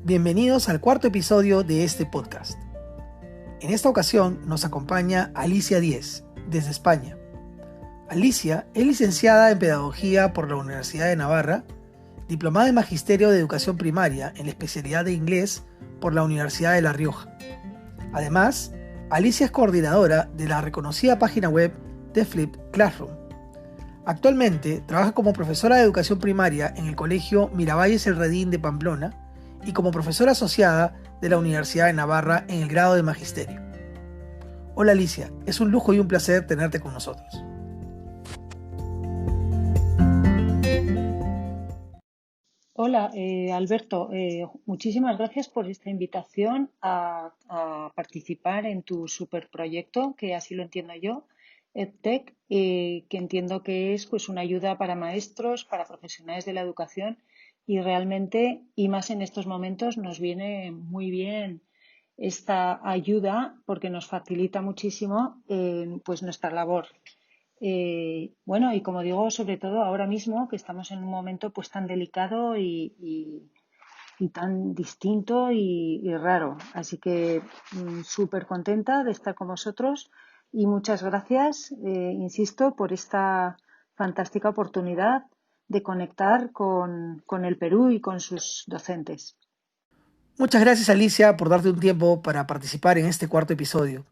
Bienvenidos al cuarto episodio de este podcast. En esta ocasión nos acompaña Alicia Díez, desde España. Alicia es licenciada en Pedagogía por la Universidad de Navarra, diplomada en Magisterio de Educación Primaria en la especialidad de Inglés por la Universidad de La Rioja. Además, Alicia es coordinadora de la reconocida página web The Flip Classroom. Actualmente trabaja como profesora de educación primaria en el Colegio Miravalles El Redín de Pamplona y como profesora asociada de la Universidad de Navarra en el grado de Magisterio. Hola Alicia, es un lujo y un placer tenerte con nosotros. Hola, Alberto. Muchísimas gracias por esta invitación a participar en tu superproyecto, que así lo entiendo yo, EdTech, que entiendo que es pues una ayuda para maestros, para profesionales de la educación y realmente, y más en estos momentos, nos viene muy bien esta ayuda porque nos facilita muchísimo pues nuestra labor. Bueno, y como digo, sobre todo ahora mismo que estamos en un momento pues tan delicado y tan distinto y raro. Así que súper contenta de estar con vosotros y muchas gracias, insisto, por esta fantástica oportunidad de conectar con el Perú y con sus docentes. Muchas gracias Alicia por darte un tiempo para participar en este cuarto episodio.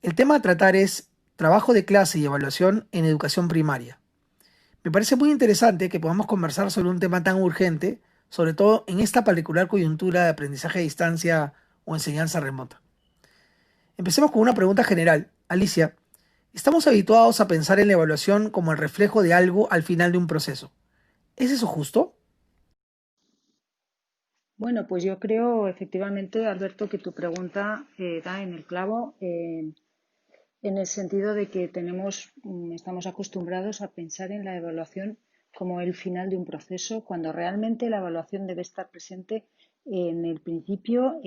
El tema a tratar es trabajo de clase y evaluación en educación primaria. Me parece muy interesante que podamos conversar sobre un tema tan urgente, sobre todo en esta particular coyuntura de aprendizaje a distancia o enseñanza remota. Empecemos con una pregunta general. Alicia, estamos habituados a pensar en la evaluación como el reflejo de algo al final de un proceso. ¿Es eso justo? Bueno, pues yo creo efectivamente, Alberto, que tu pregunta da en el clavo. En el sentido de que estamos acostumbrados a pensar en la evaluación como el final de un proceso, cuando realmente la evaluación debe estar presente en el principio,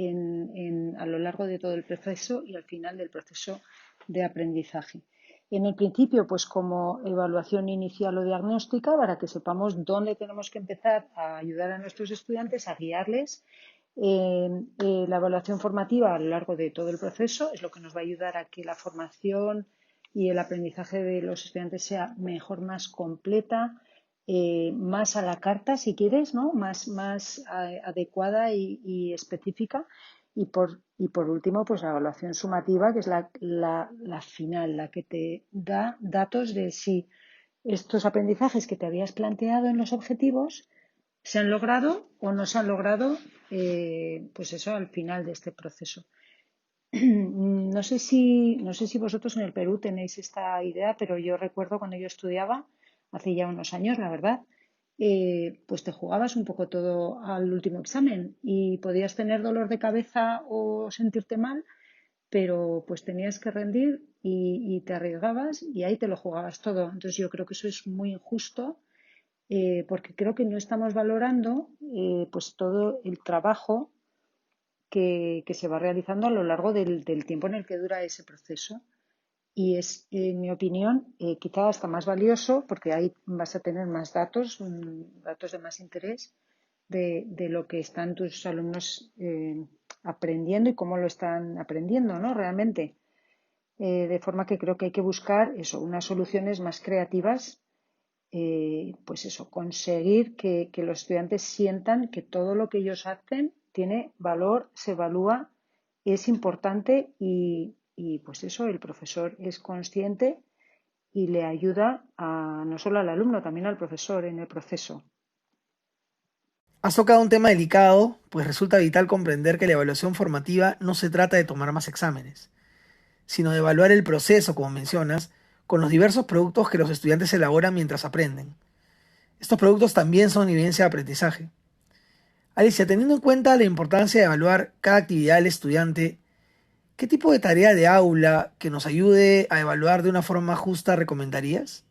a lo largo de todo el proceso y al final del proceso de aprendizaje. En el principio, pues como evaluación inicial o diagnóstica, para que sepamos dónde tenemos que empezar a ayudar a nuestros estudiantes, a guiarles. La evaluación formativa a lo largo de todo el proceso es lo que nos va a ayudar a que la formación y el aprendizaje de los estudiantes sea mejor, más completa, más a la carta, si quieres, ¿no? Más adecuada y específica. Y por último, pues la evaluación sumativa, que es la final, la que te da datos de si estos aprendizajes que te habías planteado en los objetivos se han logrado o no se han logrado, pues eso, al final de este proceso. No sé si vosotros en el Perú tenéis esta idea, pero yo recuerdo cuando yo estudiaba, hace ya unos años, la verdad, pues te jugabas un poco todo al último examen y podías tener dolor de cabeza o sentirte mal, pero pues tenías que rendir y te arriesgabas y ahí te lo jugabas todo. Entonces yo creo que eso es muy injusto, porque creo que no estamos valorando pues todo el trabajo que se va realizando a lo largo del tiempo en el que dura ese proceso. Y es, en mi opinión, quizá hasta más valioso porque ahí vas a tener más datos, datos de más interés de lo que están tus alumnos aprendiendo y cómo lo están aprendiendo, ¿no? Realmente. De forma que creo que hay que buscar eso, unas soluciones más creativas, pues eso, conseguir que los estudiantes sientan que todo lo que ellos hacen tiene valor, se evalúa, es importante y pues eso, el profesor es consciente y le ayuda no solo al alumno, también al profesor en el proceso. Has tocado un tema delicado, pues resulta vital comprender que la evaluación formativa no se trata de tomar más exámenes, sino de evaluar el proceso, como mencionas, con los diversos productos que los estudiantes elaboran mientras aprenden. Estos productos también son evidencia de aprendizaje. Alicia, teniendo en cuenta la importancia de evaluar cada actividad del estudiante, ¿qué tipo de tarea de aula que nos ayude a evaluar de una forma justa recomendarías?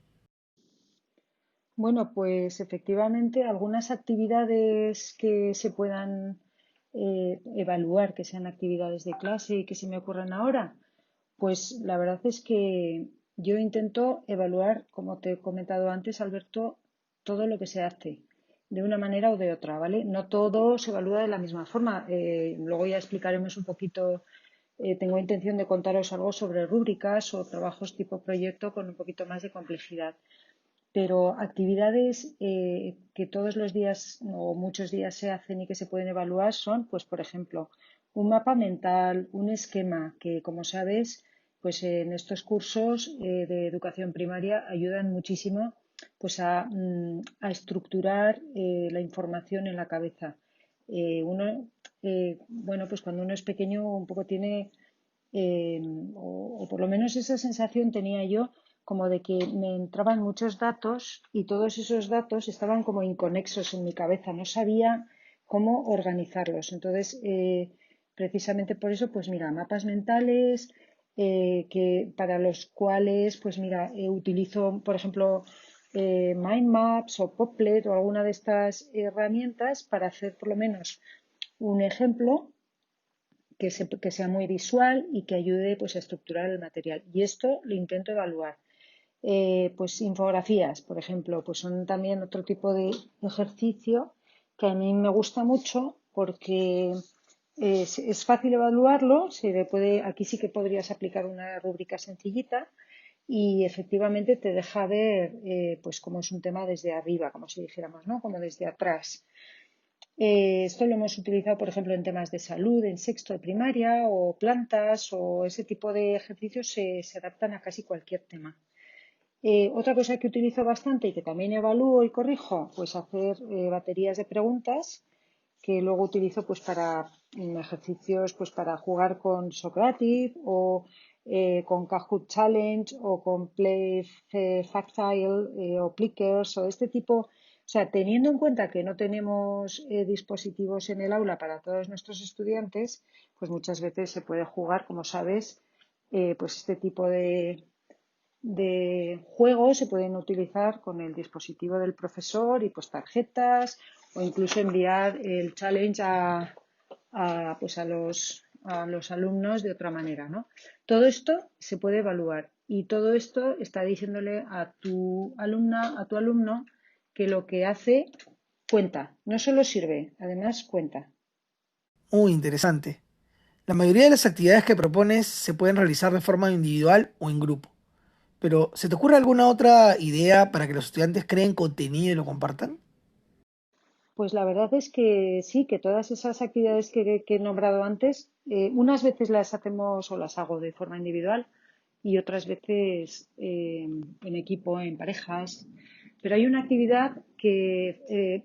Bueno, pues efectivamente algunas actividades que se puedan evaluar, que sean actividades de clase y que se me ocurran ahora, pues la verdad es que yo intento evaluar, como te he comentado antes, Alberto, todo lo que se hace. de una manera o de otra, ¿vale? No todo se evalúa de la misma forma. Luego ya explicaremos un poquito, tengo intención de contaros algo sobre rúbricas o trabajos tipo proyecto con un poquito más de complejidad. Pero actividades que todos los días o muchos días se hacen y que se pueden evaluar son, pues, por ejemplo, un mapa mental, un esquema que, como sabes, pues en estos cursos de educación primaria ayudan muchísimo pues a estructurar la información en la cabeza. Uno, bueno, pues cuando uno es pequeño un poco tiene eh, o por lo menos esa sensación tenía yo como de que me entraban muchos datos y todos esos datos estaban como inconexos en mi cabeza, no sabía cómo organizarlos. Entonces, precisamente por eso, pues mira, mapas mentales, que para los cuales, pues mira, utilizo, por ejemplo, Mind Maps o Poplet o alguna de estas herramientas para hacer por lo menos un ejemplo que sea muy visual y que ayude pues, a estructurar el material. Y esto lo intento evaluar. Pues infografías, por ejemplo, pues son también otro tipo de ejercicio que a mí me gusta mucho porque es fácil evaluarlo, se le puede, aquí sí que podrías aplicar una rúbrica sencillita y efectivamente te deja ver pues cómo es un tema desde arriba, como si dijéramos, ¿no? Como desde atrás. Esto lo hemos utilizado, por ejemplo, en temas de salud, en sexto de primaria, o plantas, o ese tipo de ejercicios se adaptan a casi cualquier tema. Otra cosa que utilizo bastante y que también evalúo y corrijo, pues hacer baterías de preguntas que luego utilizo pues para ejercicios pues para jugar con Socrative o con Kahoot Challenge o con Play Factile o Plickers o este tipo. O sea, teniendo en cuenta que no tenemos dispositivos en el aula para todos nuestros estudiantes, pues muchas veces se puede jugar, como sabes, pues este tipo de juegos se pueden utilizar con el dispositivo del profesor y pues tarjetas o incluso enviar el challenge pues a los alumnos de otra manera, ¿no? Todo esto se puede evaluar y todo esto está diciéndole a tu alumna, a tu alumno, que lo que hace cuenta, no solo sirve, además cuenta. Muy interesante. La mayoría de las actividades que propones se pueden realizar de forma individual o en grupo, pero ¿se te ocurre alguna otra idea para que los estudiantes creen contenido y lo compartan? Pues la verdad es que sí, que todas esas actividades que he nombrado antes, unas veces las hacemos o las hago de forma individual y otras veces en equipo, en parejas. Pero hay una actividad de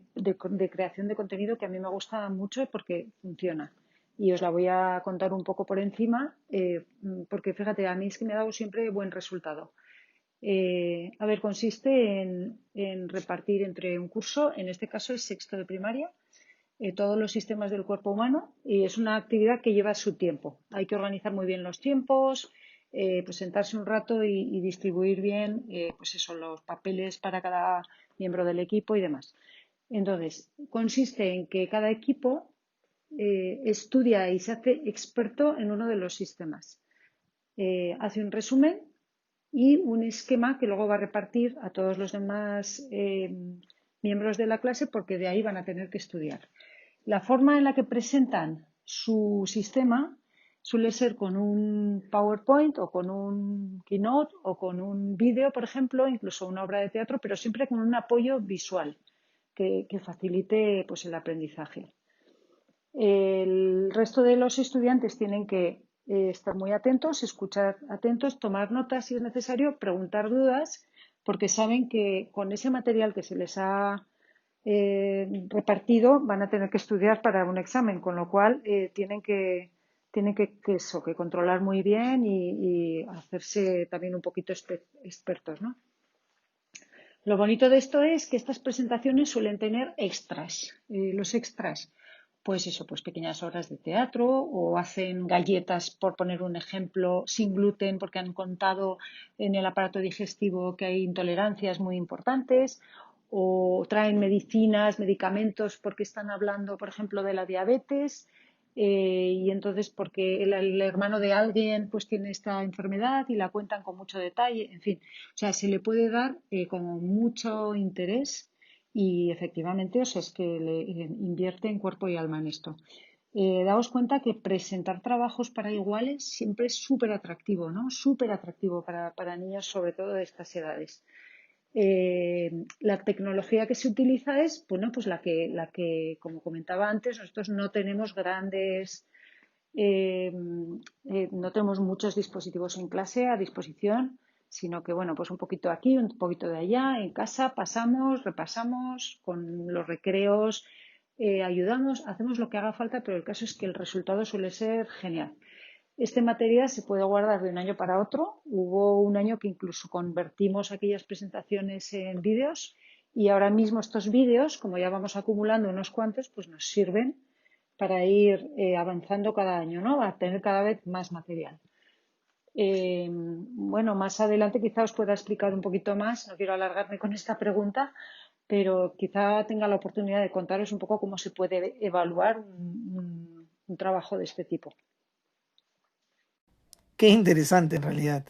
creación de contenido que a mí me gusta mucho porque funciona. Y os la voy a contar un poco por encima, porque fíjate, a mí es que me ha dado siempre buen resultado. A ver, consiste en repartir entre un curso, en este caso es sexto de primaria, todos los sistemas del cuerpo humano y es una actividad que lleva su tiempo. Hay que organizar muy bien los tiempos, pues sentarse un rato y distribuir bien, pues eso, los papeles para cada miembro del equipo y demás. Entonces, consiste en que cada equipo estudia y se hace experto en uno de los sistemas. Hace un resumen y un esquema que luego va a repartir a todos los demás miembros de la clase porque de ahí van a tener que estudiar. La forma en la que presentan su sistema suele ser con un PowerPoint o con un Keynote o con un vídeo, por ejemplo, incluso una obra de teatro, pero siempre con un apoyo visual que facilite pues, el aprendizaje. El resto de los estudiantes tienen que estar muy atentos, escuchar atentos, tomar notas si es necesario, preguntar dudas, porque saben que con ese material que se les ha repartido van a tener que estudiar para un examen, con lo cual tienen que controlar muy bien y hacerse también un poquito expertos, ¿no? Lo bonito de esto es que estas presentaciones suelen tener extras. Los extras, pues eso, pues pequeñas obras de teatro o hacen galletas, por poner un ejemplo, sin gluten porque han contado en el aparato digestivo que hay intolerancias muy importantes o traen medicinas, medicamentos porque están hablando, por ejemplo, de la diabetes y entonces porque el hermano de alguien pues tiene esta enfermedad y la cuentan con mucho detalle, en fin, o sea, se le puede dar como mucho interés y efectivamente, o sea, es que le invierte en cuerpo y alma en esto. Daos cuenta que presentar trabajos para iguales siempre es súper atractivo, ¿no? Súper atractivo para niños, sobre todo de estas edades. La tecnología que se utiliza es, bueno, pues como comentaba antes, nosotros no tenemos eh, no tenemos muchos dispositivos en clase a disposición, sino que, bueno, pues un poquito aquí, un poquito de allá, en casa pasamos, repasamos, con los recreos, ayudamos, hacemos lo que haga falta, pero el caso es que el resultado suele ser genial. Este material se puede guardar de un año para otro. Hubo un año que incluso convertimos aquellas presentaciones en vídeos y ahora mismo estos vídeos, como ya vamos acumulando unos cuantos, pues nos sirven para ir avanzando cada año, ¿no? A tener cada vez más material. Bueno, más adelante quizá os pueda explicar un poquito más, no quiero alargarme con esta pregunta, pero quizá tenga la oportunidad de contaros un poco cómo se puede evaluar un trabajo de este tipo. Qué interesante en realidad.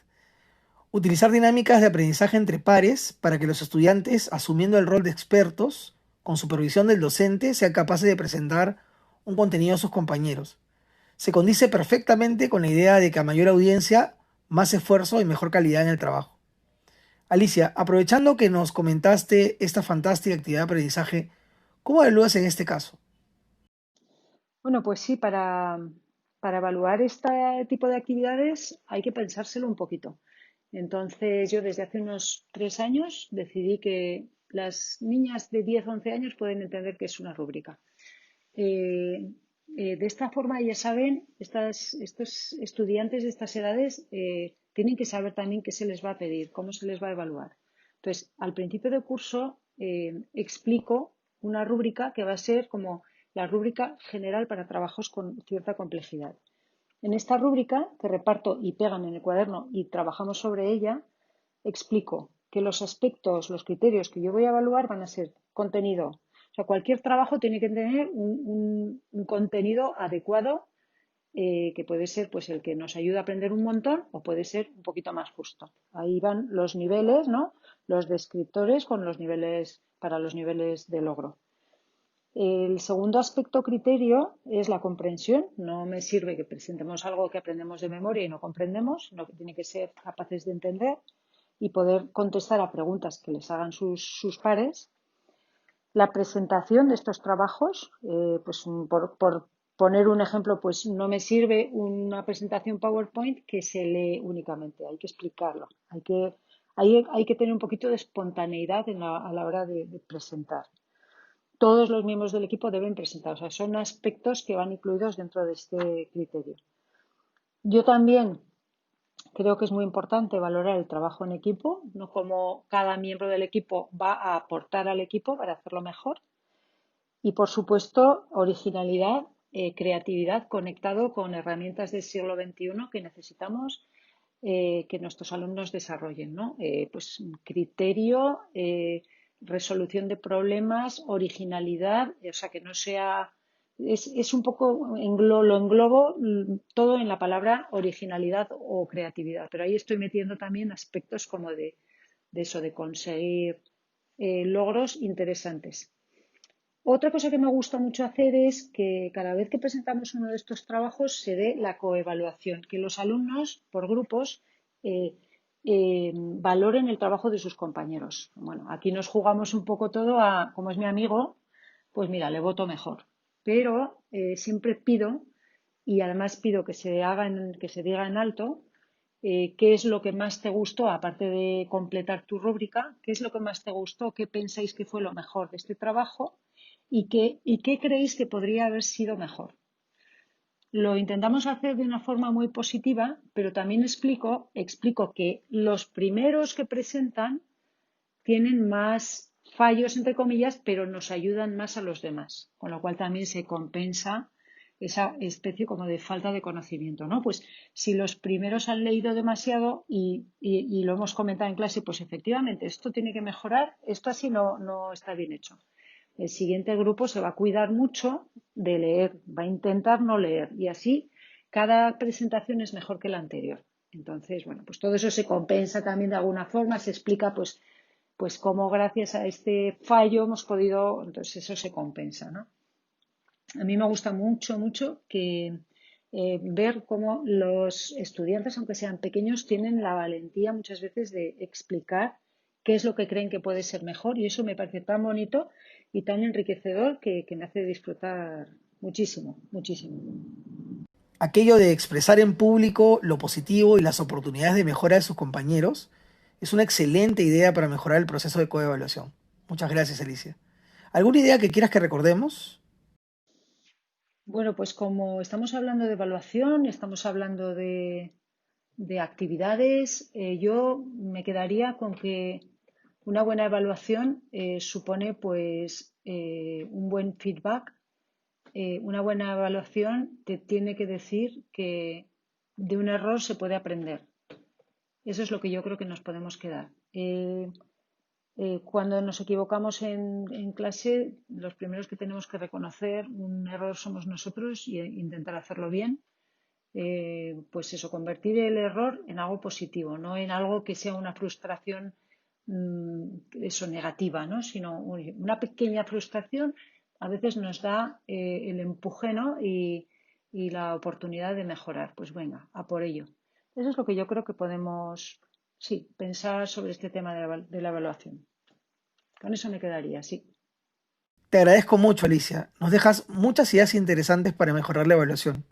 Utilizar dinámicas de aprendizaje entre pares para que los estudiantes, asumiendo el rol de expertos, con supervisión del docente, sean capaces de presentar un contenido a sus compañeros. Se condice perfectamente con la idea de que a mayor audiencia, más esfuerzo y mejor calidad en el trabajo. Alicia, aprovechando que nos comentaste esta fantástica actividad de aprendizaje, ¿cómo evalúas en este caso? Bueno, pues sí, para evaluar este tipo de actividades hay que pensárselo un poquito. Entonces, yo desde hace unos 3 años decidí que las niñas de 10 o 11 años pueden entender que es una rúbrica. Eh, de esta forma, ya saben, estos estudiantes de estas edades tienen que saber también qué se les va a pedir, cómo se les va a evaluar. Entonces, al principio del curso explico una rúbrica que va a ser como la rúbrica general para trabajos con cierta complejidad. En esta rúbrica, que reparto y pegan en el cuaderno y trabajamos sobre ella, explico que los aspectos, los criterios que yo voy a evaluar van a ser contenido. O sea, cualquier trabajo tiene que tener un contenido adecuado, que puede ser pues el que nos ayuda a aprender un montón o puede ser un poquito más justo. Ahí van los niveles, ¿no? Los descriptores con los niveles para los niveles de logro. El segundo aspecto criterio es la comprensión. No me sirve que presentemos algo que aprendemos de memoria y no comprendemos, sino que tiene que ser capaces de entender y poder contestar a preguntas que les hagan sus pares. La presentación de estos trabajos, pues por poner un ejemplo, pues no me sirve una presentación PowerPoint que se lee únicamente, hay que explicarlo, hay que tener un poquito de espontaneidad a la hora de presentar. Todos los miembros del equipo deben presentar, o sea, son aspectos que van incluidos dentro de este criterio. Yo también creo que es muy importante valorar el trabajo en equipo, no como cada miembro del equipo va a aportar al equipo para hacerlo mejor. Y, por supuesto, originalidad, creatividad conectado con herramientas del siglo XXI que necesitamos que nuestros alumnos desarrollen, ¿no? Pues criterio, resolución de problemas, originalidad, o sea, que no sea. Es un poco, lo englobo todo en la palabra originalidad o creatividad, pero ahí estoy metiendo también aspectos como de eso, de conseguir logros interesantes. Otra cosa que me gusta mucho hacer es que cada vez que presentamos uno de estos trabajos se dé la coevaluación, que los alumnos por grupos valoren el trabajo de sus compañeros. Bueno, aquí nos jugamos un poco todo a, como es mi amigo, pues mira, le voto mejor. Pero siempre pido, y además pido que que se diga en alto, qué es lo que más te gustó, aparte de completar tu rúbrica, qué es lo que más te gustó, qué pensáis que fue lo mejor de este trabajo y qué creéis que podría haber sido mejor. Lo intentamos hacer de una forma muy positiva, pero también explico que los primeros que presentan tienen más fallos, entre comillas, pero nos ayudan más a los demás, con lo cual también se compensa esa especie como de falta de conocimiento, ¿no? Pues si los primeros han leído demasiado y lo hemos comentado en clase, pues efectivamente esto tiene que mejorar, esto así no está bien hecho. El siguiente grupo se va a cuidar mucho de leer, va a intentar no leer y así cada presentación es mejor que la anterior. Entonces, bueno, pues todo eso se compensa también de alguna forma, se explica pues pues cómo gracias a este fallo hemos podido, entonces eso se compensa, ¿no? A mí me gusta mucho, mucho ver cómo los estudiantes, aunque sean pequeños, tienen la valentía muchas veces de explicar qué es lo que creen que puede ser mejor y eso me parece tan bonito y tan enriquecedor que me hace disfrutar muchísimo, muchísimo. Aquello de expresar en público lo positivo y las oportunidades de mejora de sus compañeros es una excelente idea para mejorar el proceso de coevaluación. Muchas gracias, Alicia. ¿Alguna idea que quieras que recordemos? Bueno, pues como estamos hablando de evaluación, estamos hablando de actividades, yo me quedaría con que una buena evaluación supone pues un buen feedback. Una buena evaluación te tiene que decir que de un error se puede aprender. Eso es lo que yo creo que nos podemos quedar. Cuando nos equivocamos en clase, los primeros que tenemos que reconocer un error somos nosotros e intentar hacerlo bien. Pues eso, convertir el error en algo positivo, no en algo que sea una frustración eso negativa, ¿no? Sino una pequeña frustración a veces nos da el empuje, ¿no? Y la oportunidad de mejorar. Pues venga, a por ello. Eso es lo que yo creo que podemos, sí, pensar sobre este tema de la evaluación. Con eso me quedaría, sí. Te agradezco mucho, Alicia. Nos dejas muchas ideas interesantes para mejorar la evaluación.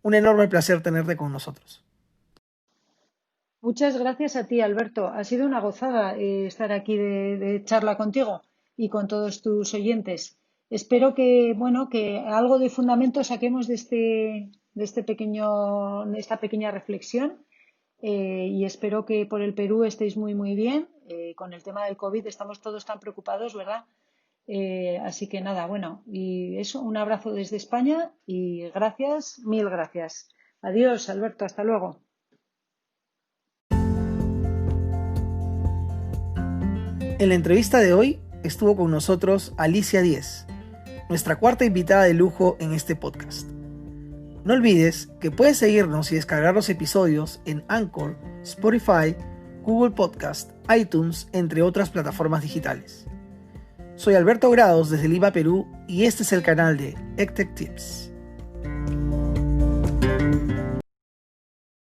Un enorme placer tenerte con nosotros. Muchas gracias a ti, Alberto. Ha sido una gozada estar aquí de charla contigo y con todos tus oyentes. Espero que, bueno, que algo de fundamento saquemos de esta pequeña reflexión y espero que por el Perú estéis muy, muy bien. Con el tema del COVID estamos todos tan preocupados, ¿verdad? Así que nada, bueno, y eso, un abrazo desde España y gracias, mil gracias. Adiós, Alberto, hasta luego. En la entrevista de hoy estuvo con nosotros Alicia Díez, nuestra cuarta invitada de lujo en este podcast. No olvides que puedes seguirnos y descargar los episodios en Anchor, Spotify, Google Podcast, iTunes, entre otras plataformas digitales. Soy Alberto Grados desde Lima, Perú, y este es el canal de EdTech Tips.